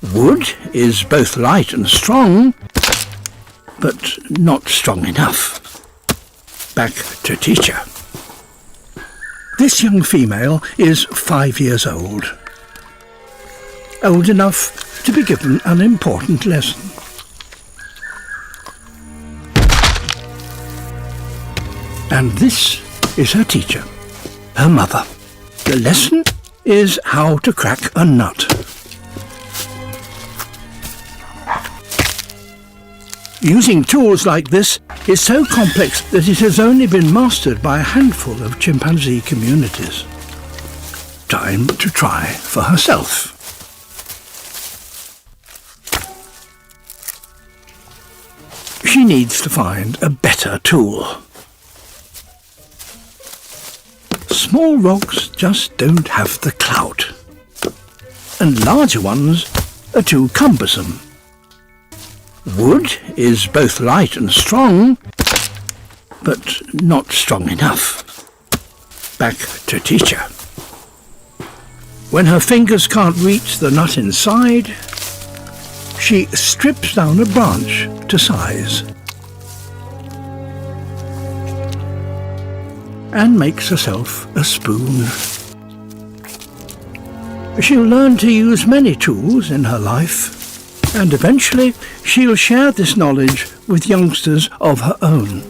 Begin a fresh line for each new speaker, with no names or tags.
Wood is both light and strong, but not strong enough. Back to teacher. This young female is 5 years old. Old enough to be given an important lesson. And this is her teacher, her mother. The lesson is how to crack a nut. Using tools like this is so complex that it has only been mastered by a handful of chimpanzee communities. Time to try for herself. She needs to find a better tool. Small rocks just don't have the clout, and larger ones are too cumbersome. Wood is both light and strong, but not strong enough. Back to teacher. When her fingers can't reach the nut inside, she strips down a branch to size and makes herself a spoon. She'll learn to use many tools in her life, and eventually she'll share this knowledge with youngsters of her own.